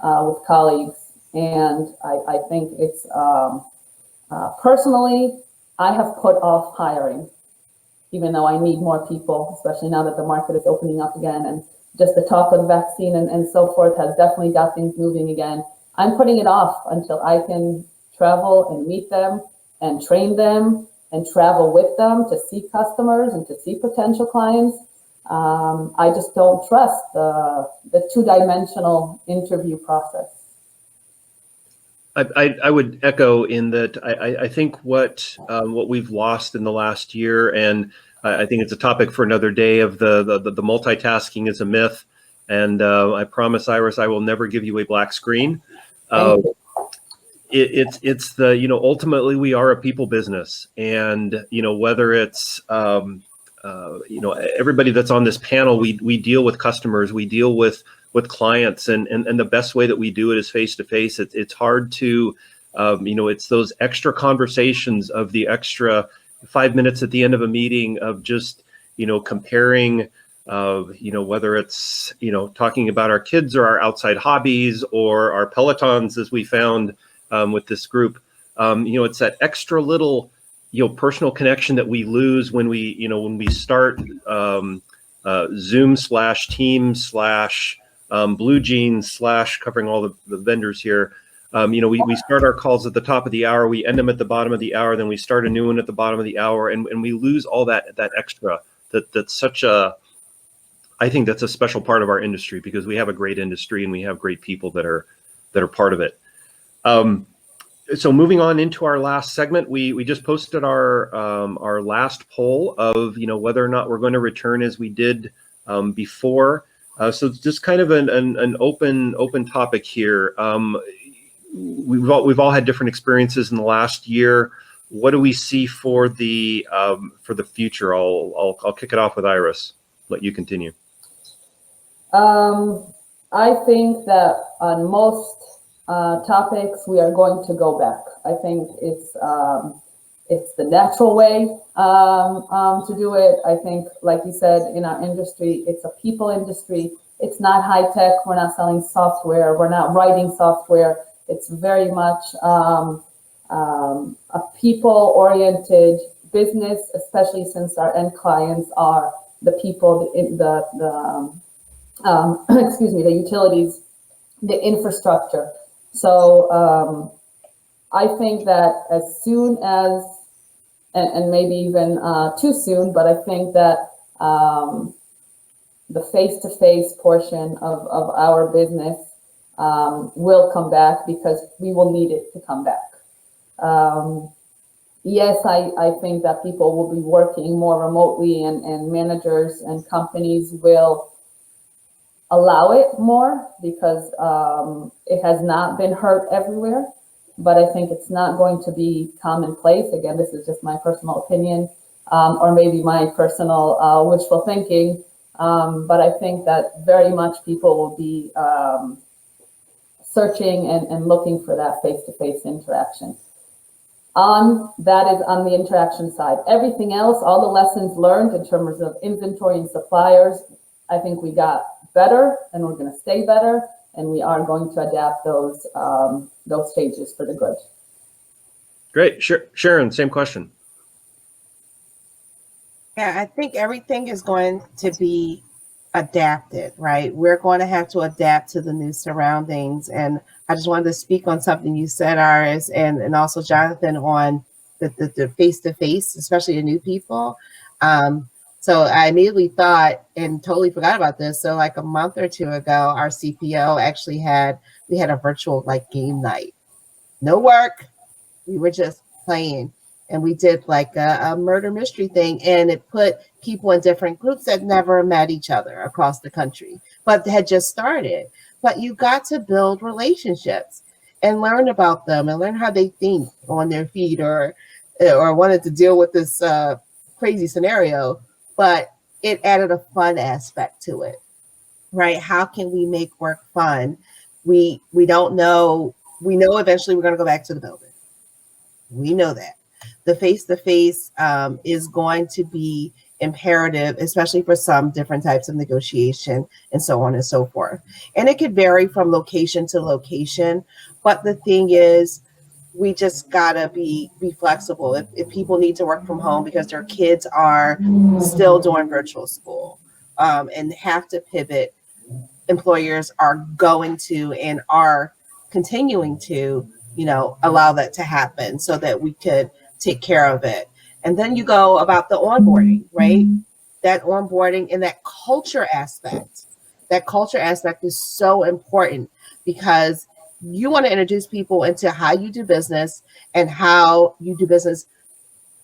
C: with colleagues. And I think it's personally, I have put off hiring, even though I need more people, especially now that the market is opening up again. And just the talk of vaccine and so forth has definitely got things moving again. I'm putting it off until I can travel and meet them and train them and travel with them to see customers and to see potential clients. I just don't trust the two-dimensional interview process.
B: I would echo in that I think what we've lost in the last year, and I think it's a topic for another day, of the multitasking is a myth. And I promise, Iris, I will never give you a black screen. It's the, ultimately we are a people business, and whether it's everybody that's on this panel, we deal with customers, we deal with clients, and the best way that we do it is face to face. It's hard to it's those extra conversations of the extra 5 minutes at the end of a meeting of just comparing whether it's talking about our kids or our outside hobbies or our Pelotons, as we found with this group. It's that extra little personal connection that we lose when we start Zoom / Teams / Blue Jeans / covering all the vendors here. We start our calls at the top of the hour, we end them at the bottom of the hour, then we start a new one at the bottom of the hour, and we lose all that extra. That's such a, I think that's a special part of our industry, because we have a great industry and we have great people that are part of it. So moving on into our last segment, we just posted our last poll of whether or not we're going to return as we did before. So it's just kind of an open topic here. We've all had different experiences in the last year. What do we see for the future? I'll kick it off with Iris. Let you continue.
C: I think that on most topics we are going to go back. I think it's the natural way to do it. I think, like you said, in our industry, it's a people industry. It's not high tech. We're not selling software. We're not writing software. It's very much a people-oriented business, especially since our end clients are the people, the utilities, the infrastructure. So I think that as soon as, and maybe even too soon, but I think that the face-to-face portion of our business will come back, because we will need it to come back. Yes, I think that people will be working more remotely, and managers and companies will allow it more, because it has not been heard everywhere. But I think it's not going to be commonplace. Again, this is just my personal opinion, or maybe my personal wishful thinking. But I think that very much people will be searching and looking for that face-to-face interaction. That is on the interaction side. Everything else, all the lessons learned in terms of inventory and suppliers, I think we got better, and we're going to stay better, and we are going to adapt those changes for the good.
B: Great. Sharon, same question.
D: Yeah, I think everything is going to be adapted, right? We're going to have to adapt to the new surroundings. And I just wanted to speak on something you said, Iris, and also Jonathan, on the face-to-face, especially the new people. So I immediately thought and totally forgot about this. So like a month or two ago, our CPO actually we had a virtual like game night. No work. We were just playing. And we did like a murder mystery thing. And it put people in different groups that never met each other across the country, but had just started. But you got to build relationships and learn about them and learn how they think on their feet or wanted to deal with this crazy scenario. But it added a fun aspect to it, right? How can we make work fun? We don't know. We know eventually we're going to go back to the building. We know that. The face-to-face is going to be imperative, especially for some different types of negotiation and so on and so forth. And it could vary from location to location. But the thing is, we just gotta be flexible. If people need to work from home because their kids are still doing virtual school and have to pivot, employers are going to and are continuing to, allow that to happen so that we could take care of it. And then you go about the onboarding, right? That onboarding and that culture aspect. That culture aspect is so important because you want to introduce people into how you do business and how you do business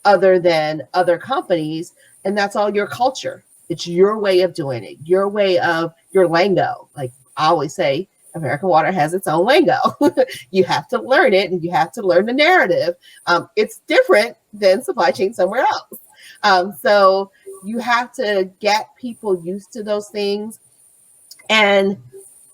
D: other than other companies. And that's all your culture. It's your way of doing it, your way of your lingo. Like I always say, American Water has its own lingo. You have to learn it and you have to learn the narrative. It's different than supply chain somewhere else. So you have to get people used to those things. And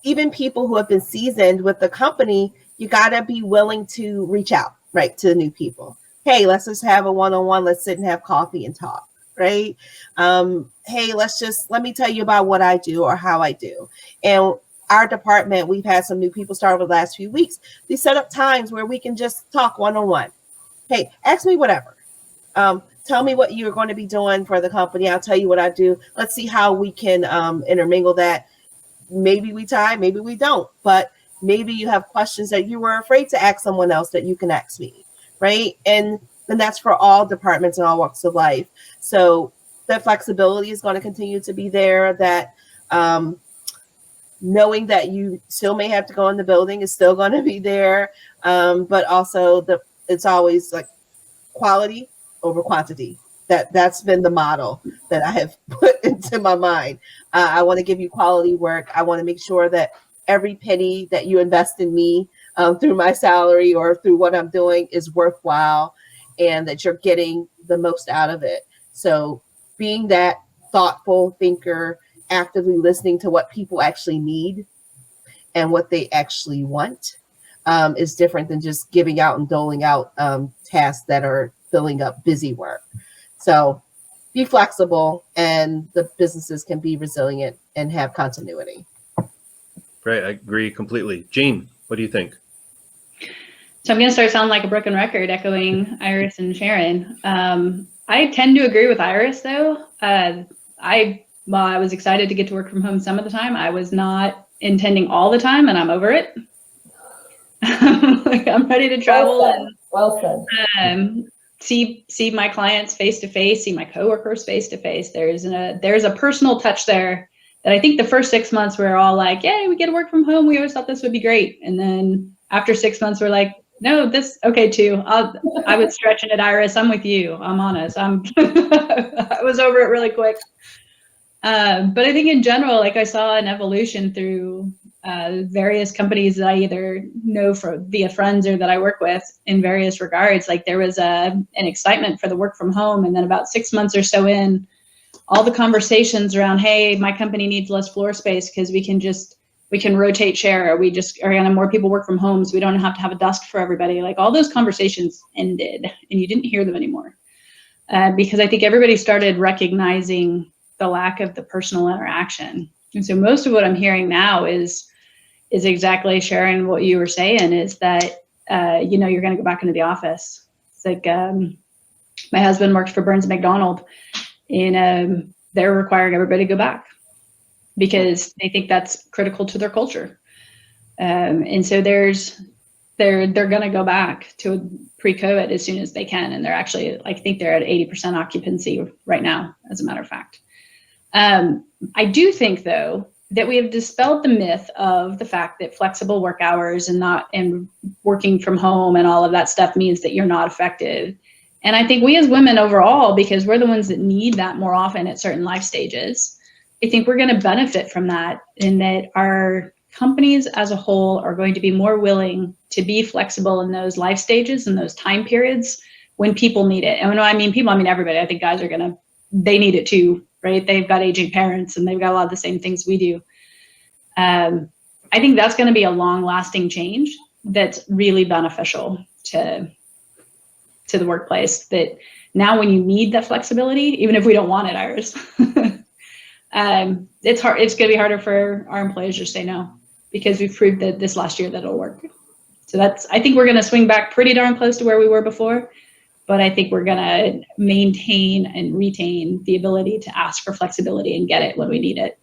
D: even people who have been seasoned with the company, you got to be willing to reach out, right, to new people. Hey, let's just have a one-on-one. Let's sit and have coffee and talk, right? Hey, let me tell you about what I do or how I do. And our department, we've had some new people start over the last few weeks. We set up times where we can just talk one-on-one. Hey, ask me whatever. Tell me what you're going to be doing for the company. I'll tell you what I do. Let's see how we can intermingle that. Maybe we tie, maybe we don't, but maybe you have questions that you were afraid to ask someone else that you can ask me, right? And that's for all departments and all walks of life. So the flexibility is going to continue to be there, that knowing that you still may have to go in the building is still going to be there, but also it's always like quality over quantity. That's been the model that I have put into my mind. I want to give you quality work. I want to make sure that every penny that you invest in me through my salary or through what I'm doing is worthwhile and that you're getting the most out of it. So being that thoughtful thinker, actively listening to what people actually need and what they actually want is different than just giving out and doling out tasks that are filling up busy work. So be flexible and the businesses can be resilient and have continuity.
B: Right, I agree completely. Jean, what do you think?
F: So I'm going to start sounding like a broken record, echoing Iris and Sharon. I tend to agree with Iris, though. While I was excited to get to work from home some of the time, I was not intending all the time, and I'm over it. Like, I'm ready to travel
C: Well said.
F: and see my clients face to face, see my coworkers face to face. There's a personal touch there that I think the first 6 months we're all like, yay, we get to work from home. We always thought this would be great. And then after 6 months, we're like, no, this, okay, too. I was stretching it, Iris. I'm with you. I'm honest. I was over it really quick. But I think in general, like I saw an evolution through various companies that I either know via friends or that I work with in various regards. Like there was an excitement for the work from home. And then about 6 months or so in, all the conversations around, hey, my company needs less floor space because we can rotate share, or we just are going to have more people work from home so we don't have to have a desk for everybody. Like all those conversations ended and you didn't hear them anymore because I think everybody started recognizing the lack of the personal interaction. And so most of what I'm hearing now is exactly, Sharon, what you were saying, is that, you're going to go back into the office. It's like my husband worked for Burns & McDonald, and they're requiring everybody to go back because they think that's critical to their culture. And so there's they're going to go back to pre-COVID as soon as they can. And they're actually, I think they're at 80% occupancy right now, as a matter of fact. I do think, though, that we have dispelled the myth of the fact that flexible work hours and working from home and all of that stuff means that you're not effective. And I think we as women overall, because we're the ones that need that more often at certain life stages, I think we're going to benefit from that, in that our companies as a whole are going to be more willing to be flexible in those life stages and those time periods when people need it. And when I mean people, I mean everybody. I think guys are they need it too, right? They've got aging parents and they've got a lot of the same things we do. I think that's going to be a long-lasting change that's really beneficial to the workplace. That now when you need that flexibility, even if we don't want it, Iris, it's hard. It's going to be harder for our employers to say no, because we've proved that this last year that it'll work. So I think we're going to swing back pretty darn close to where we were before, but I think we're going to maintain and retain the ability to ask for flexibility and get it when we need it.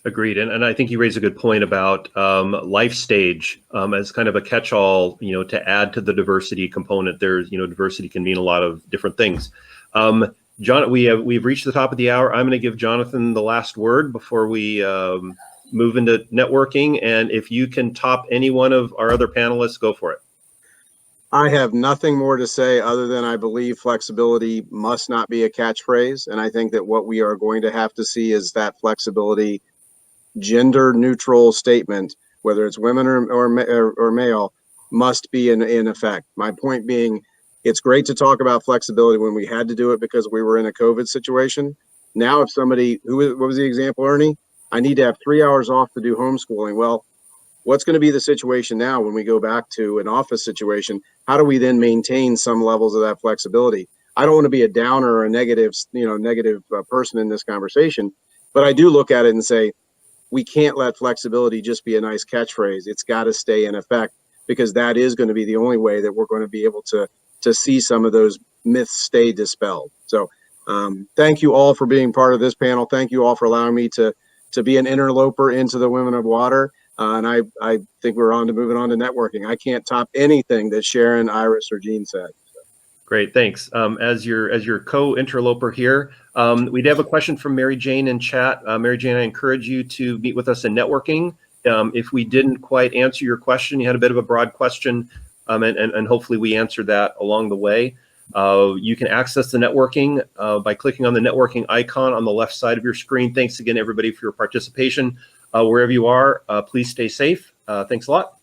B: Agreed. And I think you raise a good point about life stage as kind of a catch-all, to add to the diversity component. There's, diversity can mean a lot of different things. John, we've reached the top of the hour. I'm going to give Jonathan the last word before we move into networking. And if you can top any one of our other panelists, go for it.
E: I have nothing more to say other than I believe flexibility must not be a catchphrase. And I think that what we are going to have to see is that flexibility gender neutral statement, whether it's women or male, must be in effect. My point being, it's great to talk about flexibility when we had to do it because we were in a COVID situation. Now, if somebody, what was the example, Ernie? I need to have 3 hours off to do homeschooling. Well, what's going to be the situation now when we go back to an office situation? How do we then maintain some levels of that flexibility? I don't want to be a downer or a negative person in this conversation, but I do look at it and say, we can't let flexibility just be a nice catchphrase. It's got to stay in effect, because that is going to be the only way that we're going to be able to see some of those myths stay dispelled. So thank you all for being part of this panel. Thank you all for allowing me to be an interloper into the Women of Water. And I think we're moving on to networking. I can't top anything that Sharon, Iris, or Jean said.
B: Great, thanks. As your co-interloper here, we have a question from Mary Jane in chat. Mary Jane, I encourage you to meet with us in networking. If we didn't quite answer your question, you had a bit of a broad question, and hopefully we answered that along the way. You can access the networking by clicking on the networking icon on the left side of your screen. Thanks again, everybody, for your participation. Wherever you are, please stay safe. Thanks a lot.